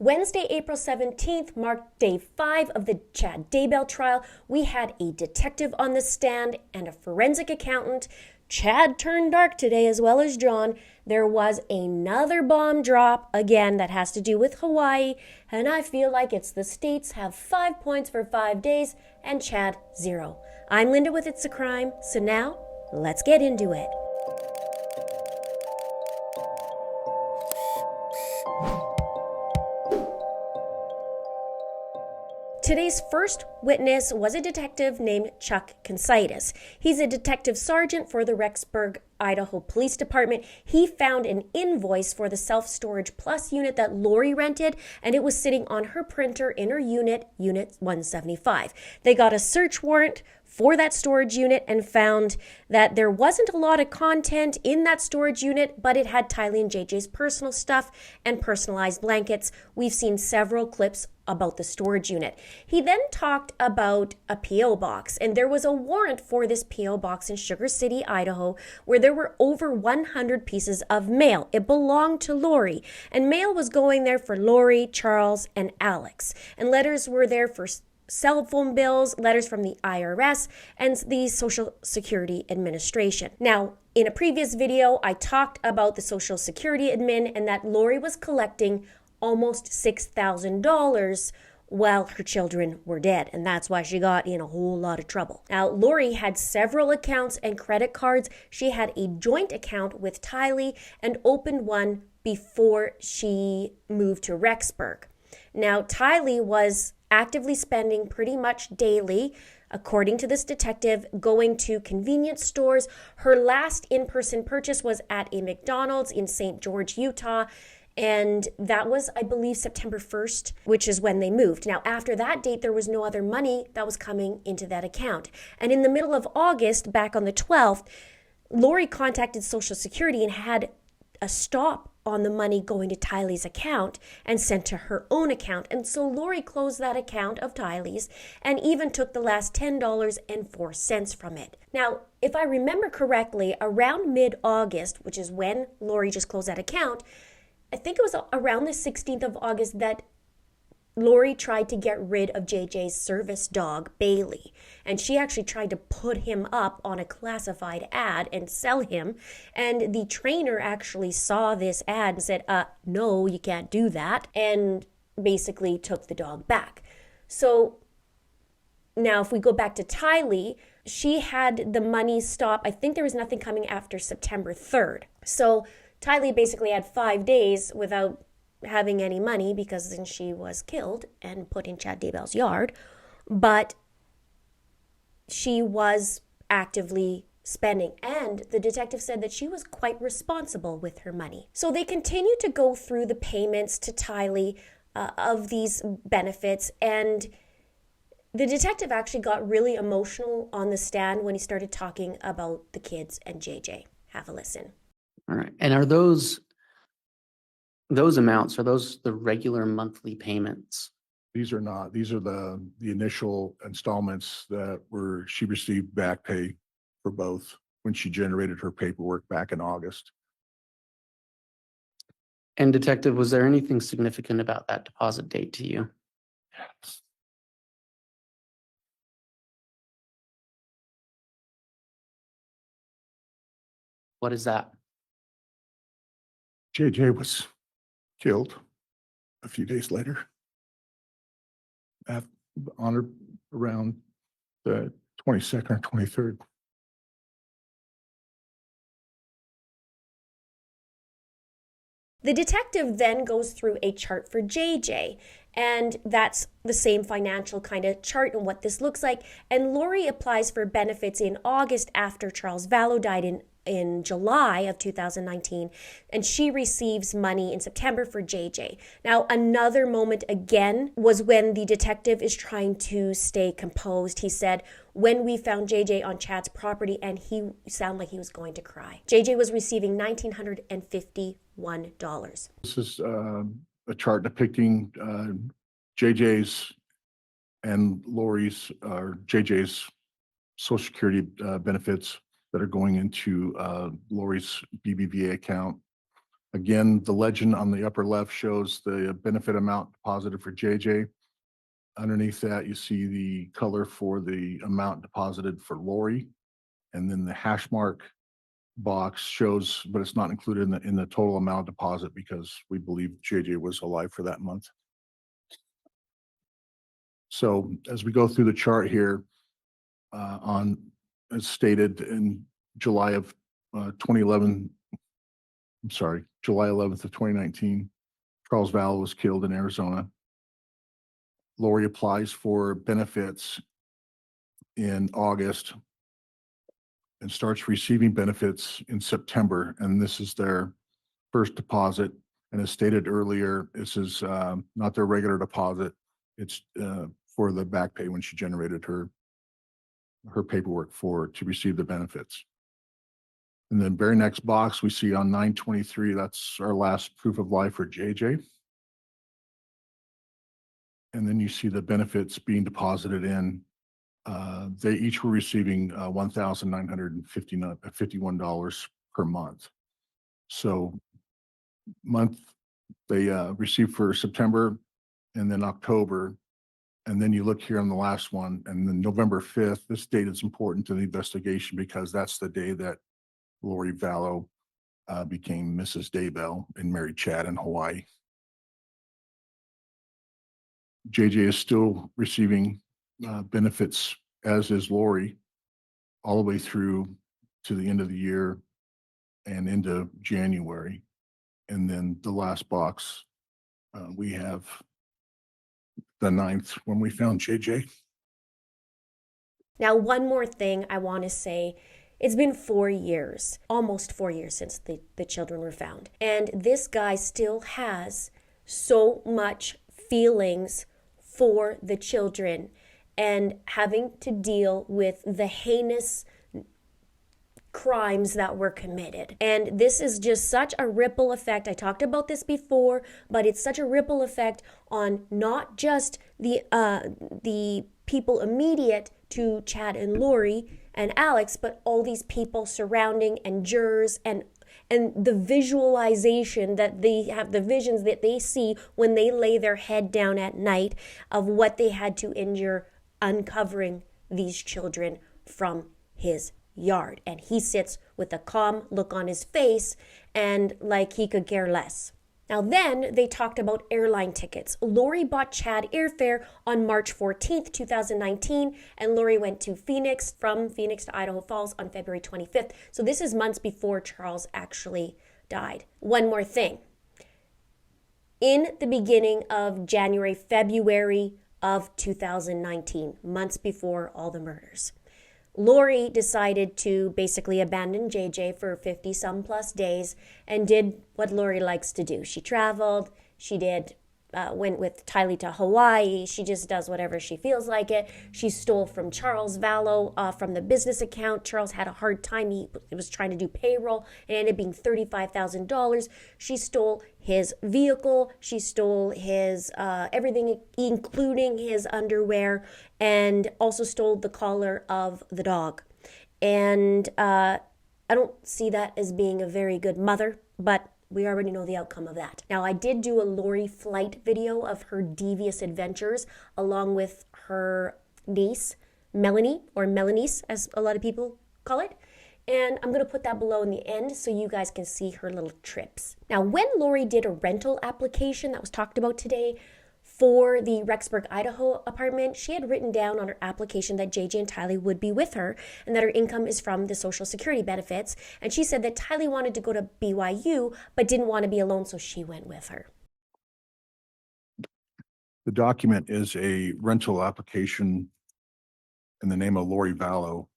Wednesday, April 17th marked day 5 of the Chad Daybell trial. We had a detective on the stand and a forensic accountant. Chad turned dark today as well as John. There was another bomb drop, again, that has to do with Hawaii, and I feel like it's the states have 5 points for 5 days and Chad 0. I'm Linda with It's a Crime, so now let's get into it. Today's first witness was a detective named Chuck Consitis. He's a detective sergeant for the Rexburg, Idaho Police Department. He found an invoice for the Self-Storage Plus unit that Lori rented, and it was sitting on her printer in her unit, Unit 175. They got a search warrant for that storage unit and found that there wasn't a lot of content in that storage unit, but it had Tylee and JJ's personal stuff and personalized blankets. We've seen several clips about the storage unit. He then talked about a P.O. box, and there was a warrant for this P.O. box in Sugar City, Idaho, where there were over 100 pieces of mail. It belonged to Lori, and mail was going there for Lori, Charles, and Alex. And letters were there for cell phone bills, letters from the IRS, and the Social Security Administration. Now, in a previous video, I talked about the Social Security admin and that Lori was collecting almost $6,000 while her children were dead, and that's why she got in a whole lot of trouble. Now, Lori had several accounts and credit cards. She had a joint account with Tylee and opened one before she moved to Rexburg. Now, Tylee was actively spending pretty much daily, according to this detective, going to convenience stores. Her last in-person purchase was at a McDonald's in St. George, Utah, and that was, I believe, September 1st, which is when they moved. Now, after that date, there was no other money that was coming into that account. And in the middle of August, back on the 12th, Lori contacted Social Security and had a stop on the money going to Tylee's account and sent to her own account. And so Lori closed that account of Tylee's and even took the last $10.04 from it. Now, if I remember correctly, around mid-August, which is when Lori just closed that account, I think it was around the 16th of August that Lori tried to get rid of JJ's service dog, Bailey. And she actually tried to put him up on a classified ad and sell him. And the trainer actually saw this ad and said, no, you can't do that. And basically took the dog back. So now if we go back to Tylee, she had the money stop. I think there was nothing coming after September 3rd. So Tylee basically had 5 days without having any money because then she was killed and put in Chad Daybell's yard. But she was actively spending, and the detective said that she was quite responsible with her money. So they continued to go through the payments to Tylee of these benefits, and the detective actually got really emotional on the stand when he started talking about the kids and JJ. Have a listen. All right. And are those amounts, are those the regular monthly payments? These are not. These are the initial installments that she received back pay for both when she generated her paperwork back in August. And Detective, was there anything significant about that deposit date to you? Yes. What is that? JJ was killed a few days later around the 22nd or 23rd. The detective then goes through a chart for JJ, and that's the same financial kind of chart and what this looks like. And Lori applies for benefits in August after Charles Vallow died in July of 2019, and she receives money in September for JJ. Now, another moment again was when the detective is trying to stay composed. He said, when we found JJ on Chad's property, and he sounded like he was going to cry. JJ was receiving $1,951. This is a chart depicting JJ's and Lori's, or JJ's Social Security benefits that are going into Lori's BBVA account. Again, the legend on the upper left shows the benefit amount deposited for JJ. Underneath that, you see the color for the amount deposited for Lori. And then the hash mark box shows, but it's not included in the total amount deposit because we believe JJ was alive for that month. So as we go through the chart here, as stated in July of 2011, July 11th of 2019, Charles Val was killed in Arizona. Lori applies for benefits in August and starts receiving benefits in September. And this is their first deposit. And as stated earlier, this is not their regular deposit. It's for the back pay when she generated her paperwork to receive the benefits. And then very next box we see on 9/23, that's our last proof of life for JJ. And then you see the benefits being deposited in. They each were receiving $1,951 per month. So they received for September and then October. And then you look here on the last one, and then November 5th, this date is important to the investigation because that's the day that Lori Vallow became Mrs. Daybell and married Chad in Hawaii. JJ is still receiving benefits, as is Lori, all the way through to the end of the year and into January. And then the last box, we have the 9th when we found JJ. Now, one more thing I want to say. It's been 4 years, almost 4 years since the children were found. And this guy still has so much feelings for the children and having to deal with the heinous crimes that were committed. And this is just such a ripple effect. I talked about this before, but it's such a ripple effect on not just the people immediate to Chad and Lori and Alex, but all these people surrounding and jurors and the visualization that they have, the visions that they see when they lay their head down at night of what they had to endure uncovering these children from his yard. And he sits with a calm look on his face and like he could care less. Now then they talked about airline tickets. Lori bought Chad airfare on March 14th, 2019, and Lori went to from Phoenix to Idaho Falls on February 25th. So this is months before Charles actually died. One more thing. In the beginning of February of 2019, months before all the murders, Lori decided to basically abandon JJ for 50 some plus days and did what Lori likes to do. She traveled, went with Tylee to Hawaii. She just does whatever she feels like it. She stole from Charles Vallow from the business account. Charles had a hard time. He was trying to do payroll. It ended up being $35,000. She stole his vehicle. She stole his everything, including his underwear, and also stole the collar of the dog. And I don't see that as being a very good mother, but we already know the outcome of that. Now, I did do a Lori flight video of her devious adventures along with her niece, Melanie, or Melanice, as a lot of people call it. And I'm going to put that below in the end so you guys can see her little trips. Now, when Lori did a rental application that was talked about today for the Rexburg, Idaho apartment, she had written down on her application that JJ and Tylee would be with her and that her income is from the Social Security benefits. And she said that Tylee wanted to go to BYU but didn't want to be alone, so she went with her. The document is a rental application in the name of Lori Vallow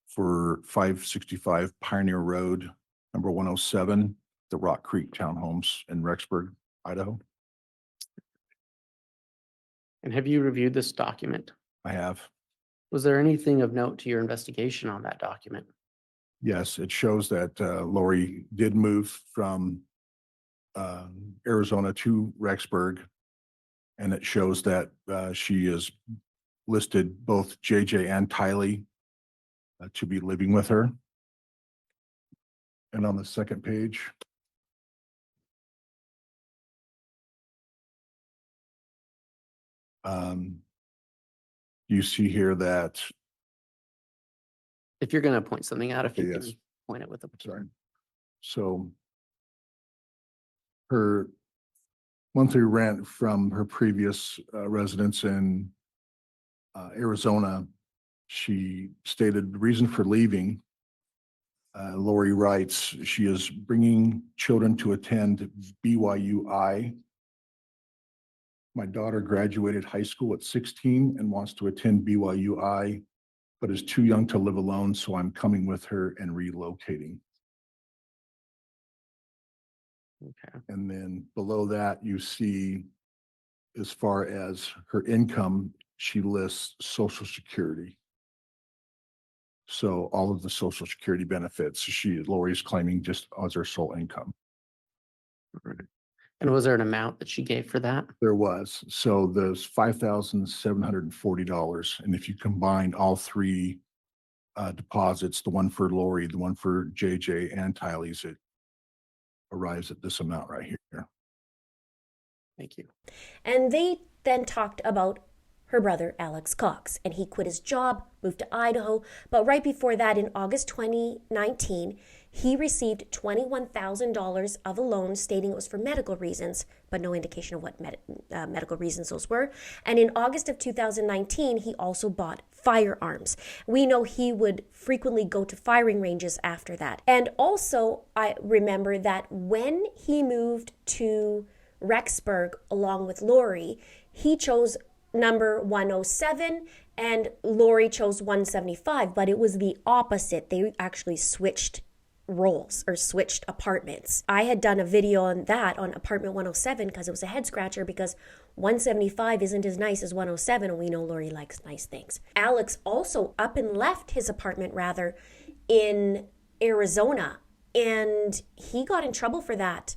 for 565 Pioneer Road, number 107, the Rock Creek Townhomes in Rexburg, Idaho. And have you reviewed this document? I have. Was there anything of note to your investigation on that document? Yes, it shows that Lori did move from Arizona to Rexburg, and it shows that she is listed both JJ and Tylee to be living with her. And on the second page, You see here that, If you're going to point something out, if Okay, you yes. can point it with a. sorry. So her monthly rent from her previous residence in Arizona, she stated the reason for leaving. Lori writes, she is bringing children to attend BYUI. My daughter graduated high school at 16 and wants to attend BYUI, but is too young to live alone, so I'm coming with her and relocating. Okay. And then below that, you see, as far as her income, she lists Social Security. So all of the Social Security benefits, Lori's claiming just as her sole income. All right. And was there an amount that she gave for that? There was. So there's $5,740. And if you combine all three deposits, the one for Lori, the one for JJ and Tylee's, it arrives at this amount right here. Thank you. And they then talked about her brother, Alex Cox, and he quit his job, moved to Idaho. But right before that, in August 2019, he received $21,000 of a loan stating it was for medical reasons, but no indication of what medical reasons those were. And in August of 2019, he also bought firearms. We know he would frequently go to firing ranges after that. And also, I remember that when he moved to Rexburg along with Lori, he chose number 107 and Lori chose 175, but it was the opposite. They actually switched roles or switched apartments. I had done a video on that on apartment 107 because it was a head scratcher, because 175 isn't as nice as 107, and we know Lori likes nice things. Alex also up and left his apartment rather in Arizona, and he got in trouble for that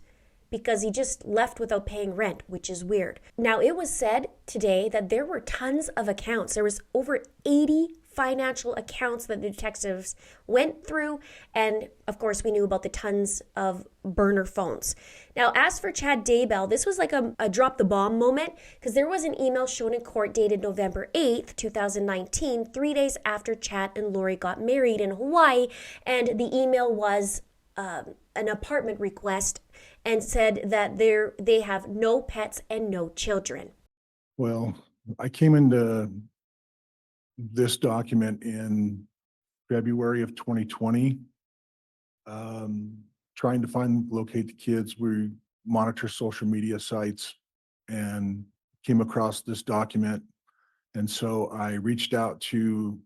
because he just left without paying rent, which is weird. Now, it was said today that there were tons of accounts. There was over 80 financial accounts that the detectives went through. And of course, we knew about the tons of burner phones. Now, as for Chad Daybell, this was like a drop the bomb moment, because there was an email shown in court dated November 8th, 2019, 3 days after Chad and Lori got married in Hawaii. And the email was an apartment request and said that they have no pets and no children. Well, I came into this document in February of 2020, trying to locate the kids. We monitor social media sites and came across this document. And so I reached out to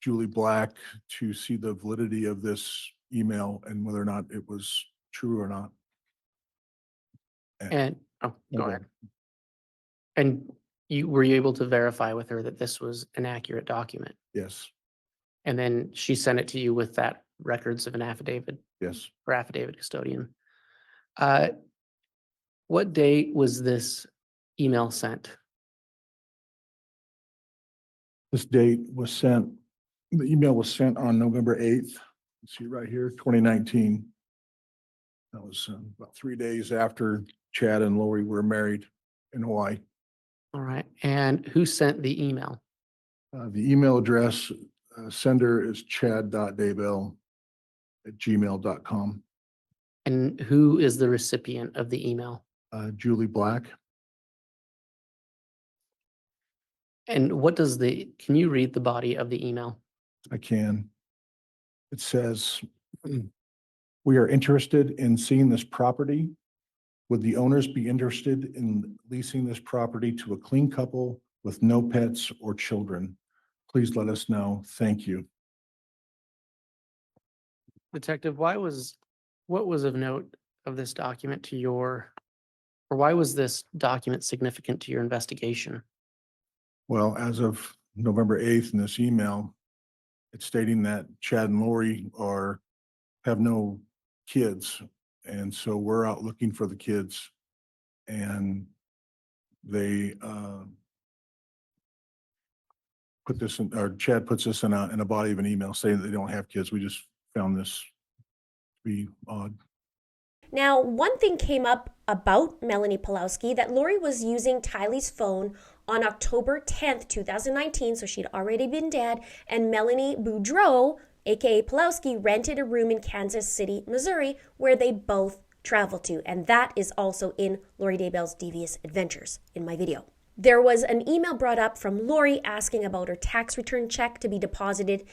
Julie Black to see the validity of this email and whether or not it was true or not. And, oh, go Okay. ahead. And were you able to verify with her that this was an accurate document? Yes, And then she sent it to you with that records of an affidavit yes. or affidavit custodian. What date was this email sent? This date was sent, the email was sent on November 8th. See right here, 2019. That was about 3 days after Chad and Lori were married in Hawaii. All right. And who sent the email? The email address, sender is chad.daybell@gmail.com. And who is the recipient of the email? Julie Black. And can you read the body of the email? I can. It says, we are interested in seeing this property. Would the owners be interested in leasing this property to a clean couple with no pets or children? Please let us know. Thank you. Detective, what was of note of this document or why was this document significant to your investigation? Well, as of November 8th in this email, it's stating that Chad and Lori have no kids. And so we're out looking for the kids, and they Chad puts this in a body of an email saying that they don't have kids. We just found this to be odd. Now, one thing came up about Melanie Pulowski, that Lori was using Tylee's phone on October 10th, 2019, so she'd already been dead, and Melanie Boudreau, aka Pulowski, rented a room in Kansas City, Missouri, where they both traveled to, and that is also in Lori Daybell's Devious Adventures in my video. There was an email brought up from Lori asking about her tax return check to be deposited,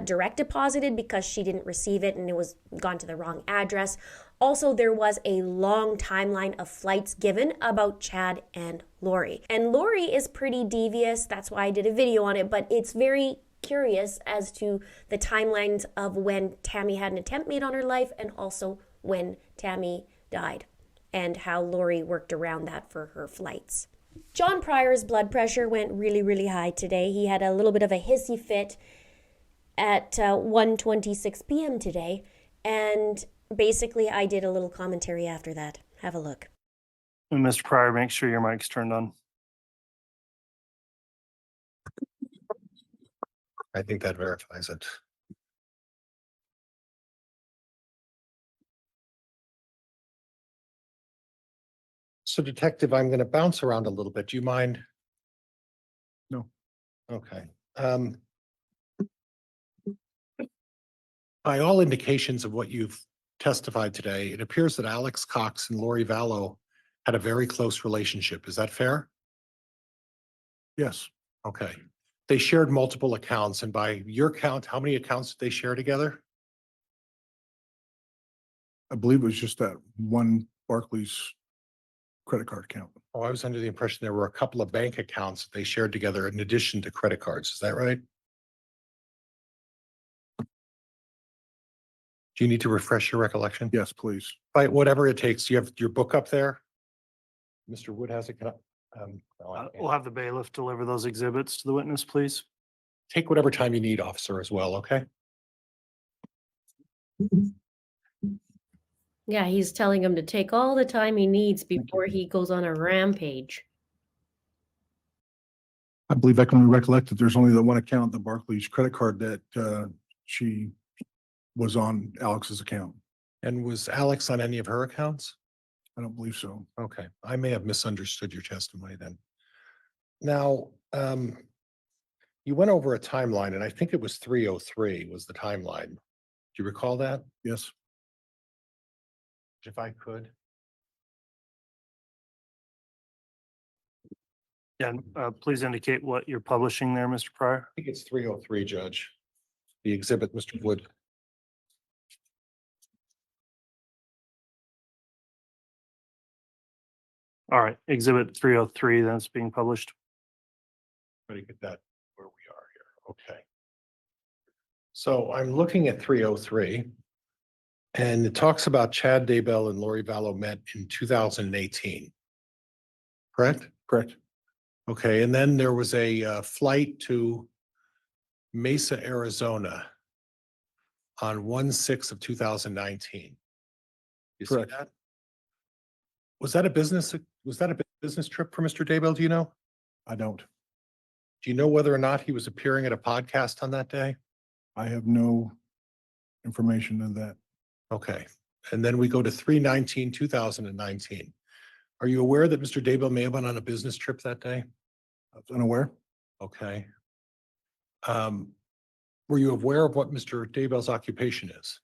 direct deposited, because she didn't receive it and it was gone to the wrong address. Also, there was a long timeline of flights given about Chad and Lori. And Lori is pretty devious, that's why I did a video on it, but it's very curious as to the timelines of when Tammy had an attempt made on her life and also when Tammy died, and how Lori worked around that for her flights. John Pryor's blood pressure went really, really high today. He had a little bit of a hissy fit at 1:26 p.m. today, and basically I did a little commentary after that. Have a look. And Mr. Pryor, make sure your mic's turned on. I think that verifies it. So Detective, I'm going to bounce around a little bit. Do you mind? No. Okay. By all indications of what you've testified today, it appears that Alex Cox and Lori Vallow had a very close relationship. Is that fair? Yes, Okay. They shared multiple accounts, and by your count, how many accounts did they share together? I believe it was just that one Barclays credit card account. Oh, I was under the impression there were a couple of bank accounts that they shared together in addition to credit cards. Is that right? Do you need to refresh your recollection? Yes, please. Right, whatever it takes. You have your book up there? Mr. Wood has it. No, I We'll can't. have the bailiff deliver those exhibits to the witness, please. Take whatever time you need, officer, as well, okay? Yeah, he's telling him to take all the time he needs before he goes on a rampage. I believe I can recollect that there's only the one account, the Barclays credit card, that she was on Alex's account. And was Alex on any of her accounts? I don't believe so. Okay, I may have misunderstood your testimony then. Now, you went over a timeline, and I think it was 303 was the timeline. Do you recall that? Yes, If I could. And please indicate what you're publishing there, Mr. Pryor. I think it's 303, Judge. The exhibit, Mr. Wood. All right, exhibit 303, that's being published. Try to get that where we are here. Okay. So I'm looking at 303. And it talks about Chad Daybell and Lori Vallow met in 2018. Correct? correct. Okay, and then there was a flight to Mesa, Arizona on 1/6 of 2019. You see Correct. that? Was that a business trip for Mr. Daybell? Do you know? I don't. Do you know whether or not he was appearing at a podcast on that day? I have no information on that. Okay, and then we go to 3/19/2019. Are you aware that Mr. Daybell may have been on a business trip that day? I was unaware. Okay. Were you aware of what Mr. Daybell's occupation is?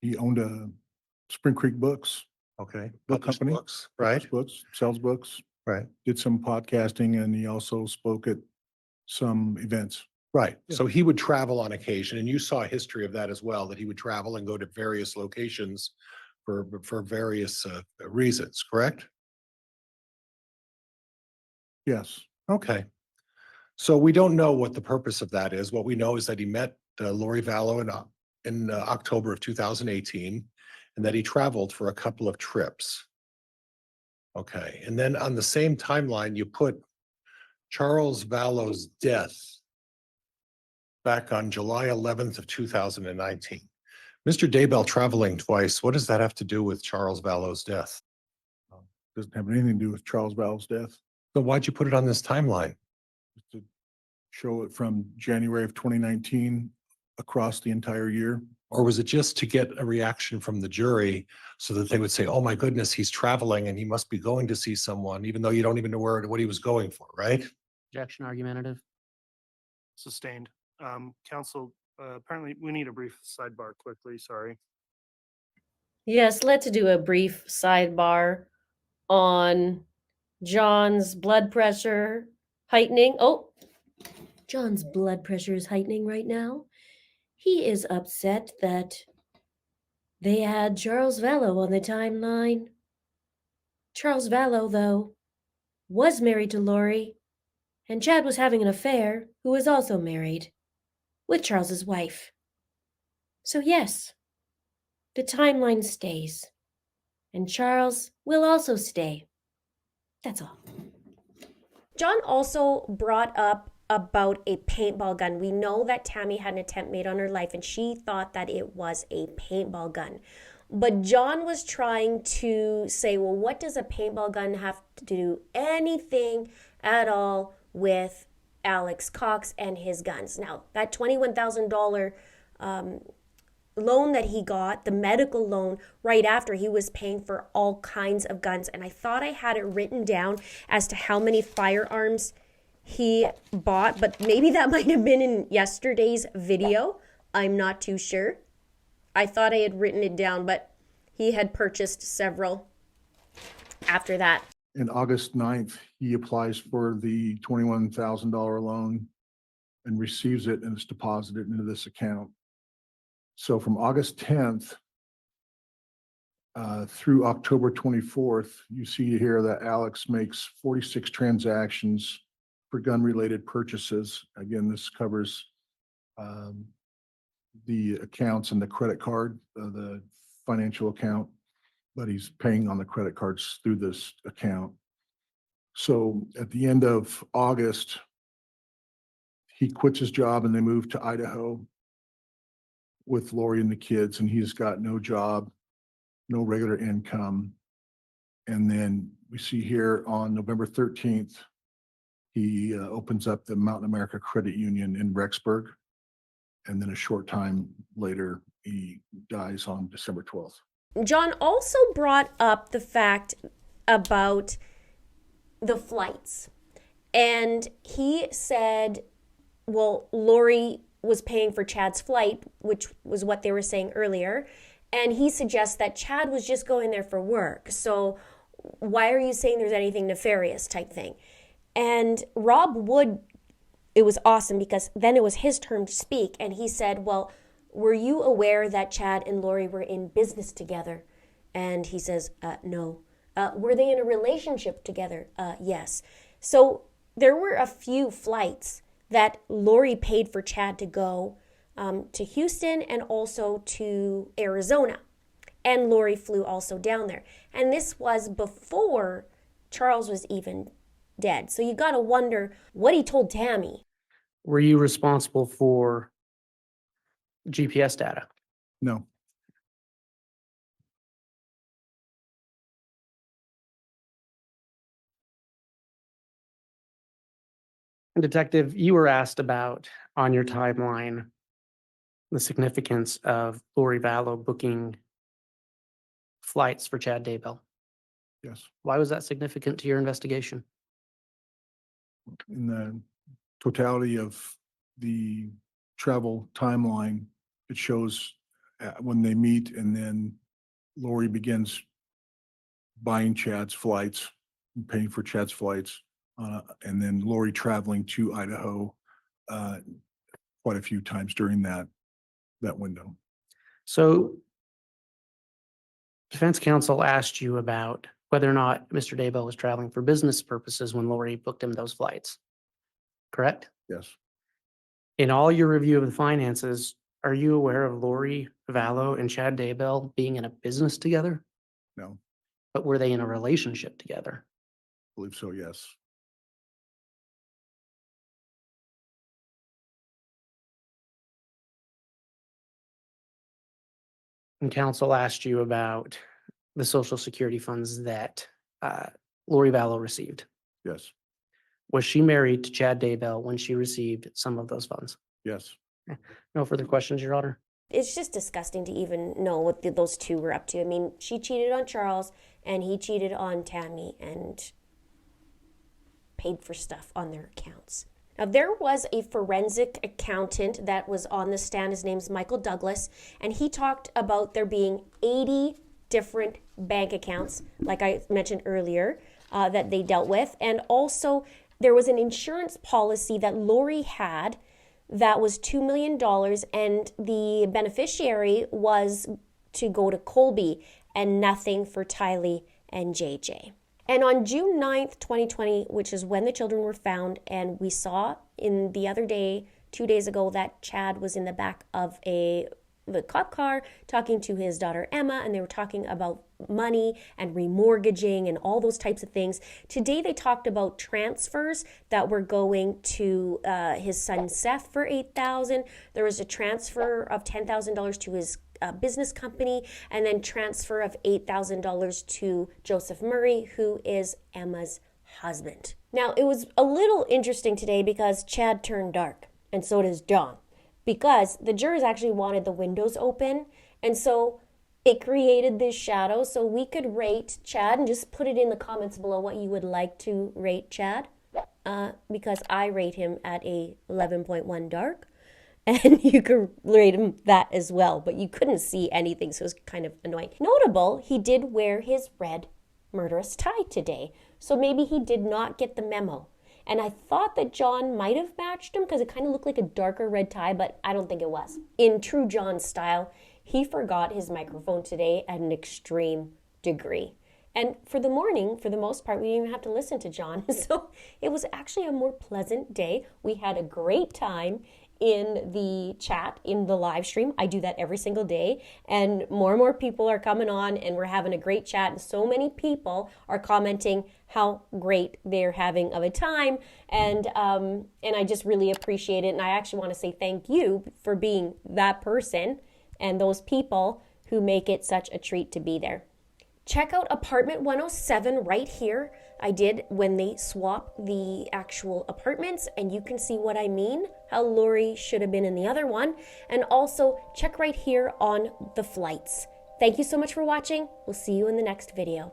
He owned a Spring Creek Books. Okay. Book Published company. books, right? Books, sells books, Right, did some podcasting, and he also spoke at some events. right. Yeah. So he would travel on occasion, and you saw a history of that as well, that he would travel and go to various locations for various reasons, correct? Yes, Okay. So we don't know what the purpose of that is. What we know is that he met Lori Vallow in October of 2018, and that he traveled for a couple of trips. Okay, and then on the same timeline, you put Charles Vallow's death back on July 11th of 2019. Mr. Daybell traveling twice, what does that have to do with Charles Vallow's death? doesn't have anything to do with Charles Vallow's death. So why'd you put it on this timeline? Just to show it from January of 2019 across the entire year. Or was it just to get a reaction from the jury so that they would say, oh my goodness, he's traveling and he must be going to see someone, even though you don't even know what he was going for, right? Objection argumentative. Sustained. Council, apparently we need a brief sidebar quickly, sorry. Yes, let's do a brief sidebar on John's blood pressure heightening. Oh, John's blood pressure is heightening right now. He is upset that they had Charles Vallow on the timeline. Charles Vallow, though, was married to Lori, and Chad was having an affair, who was also married, with Charles's wife. So yes, the timeline stays, and Charles will also stay. That's all. John also brought up about a paintball gun. We know that Tammy had an attempt made on her life and she thought that it was a paintball gun. But John was trying to say, well, what does a paintball gun have to do anything at all with Alex Cox and his guns? Now, that $21,000 loan that he got, the medical loan, right after, he was paying for all kinds of guns. And I thought I had it written down as to how many firearms he bought, but maybe that might have been in yesterday's video. I'm not too sure. I thought I had written it down, but he had purchased several after that. And August 9th, he applies for the $21,000 loan and receives it, and it's deposited into this account. So from August 10th through October 24th, you see here that Alex makes 46 transactions for gun-related purchases. Again, this covers the accounts and the credit card, the financial account, but he's paying on the credit cards through this account. So at the end of August, he quits his job and they move to Idaho with Lori and the kids, and he's got no job, no regular income. And then we see here on November 13th, he opens up the Mountain America Credit Union in Rexburg. And then a short time later, he dies on December 12th. John also brought up the fact about the flights. And he said, well, Lori was paying for Chad's flight, which was what they were saying earlier. And he suggests that Chad was just going there for work. So why are you saying there's anything nefarious type thing? And Rob Wood, it was awesome because then it was his turn to speak. And he said, well, were you aware that Chad and Lori were in business together? And he says, no. Were they in a relationship together? Yes. So there were a few flights that Lori paid for Chad to go to Houston and also to Arizona. And Lori flew also down there. And this was before Charles was even dead. So you got to wonder what he told Tammy. Were you responsible for GPS data? No, Detective, you were asked about on your timeline the significance of Lori Vallow booking flights for Chad Daybell. yes. Why was that significant to your investigation? In the totality of the travel timeline, it shows when they meet, and then Lori begins buying Chad's flights, paying for Chad's flights, and then Lori traveling to Idaho quite a few times during that window. So defense counsel asked you about whether or not Mr. Daybell was traveling for business purposes when Lori booked him those flights, correct? Yes, In all your review of the finances, are you aware of Lori Vallow and Chad Daybell being in a business together? no, But were they in a relationship together? I believe so, yes. And counsel asked you about the Social Security funds that Lori Vallow received. Yes, Was she married to Chad Daybell when she received some of those funds? yes, No further questions, Your Honor. It's just disgusting to even know what those two were up to. I mean, she cheated on Charles and he cheated on Tammy and paid for stuff on their accounts. Now, there was a forensic accountant that was on the stand. His name's Michael Douglas, and he talked about there being 80 different bank accounts, like I mentioned earlier, that they dealt with. And also, there was an insurance policy that Lori had that was $2 million, and the beneficiary was to go to Colby and nothing for Tylee and JJ. And on June 9th, 2020, which is when the children were found, and we saw in the other day, 2 days ago, that Chad was in the back of the cop car talking to his daughter Emma, and they were talking about money and remortgaging and all those types of things. Today they talked about transfers that were going to his son Seth for $8,000. There was a transfer of $10,000 to his business company, and then transfer of $8,000 to Joseph Murray, who is Emma's husband. Now, it was a little interesting today because Chad turned dark, and so does John, because the jurors actually wanted the windows open, and so it created this shadow. So we could rate Chad, and just put it in the comments below what you would like to rate Chad, because I rate him at a 11.1 dark. And you could rate him that as well, but you couldn't see anything, so it was kind of annoying. Notable, he did wear his red murderous tie today, so maybe he did not get the memo. And I thought that John might have matched him because it kind of looked like a darker red tie, but I don't think it was. In true John style, he forgot his microphone today at an extreme degree. And for the morning, for the most part, we didn't even have to listen to John. So it was actually a more pleasant day. We had a great time in the chat, in the live stream. I do that every single day, and more people are coming on, and we're having a great chat, and so many people are commenting how great they're having of a time, and I just really appreciate it. And I actually want to say thank you for being that person and those people who make it such a treat to be there. Check out apartment 107 right here. I did when they swap the actual apartments, and you can see what I mean, how Lori should have been in the other one. And also check right here on the flights. Thank you so much for watching. We'll see you in the next video.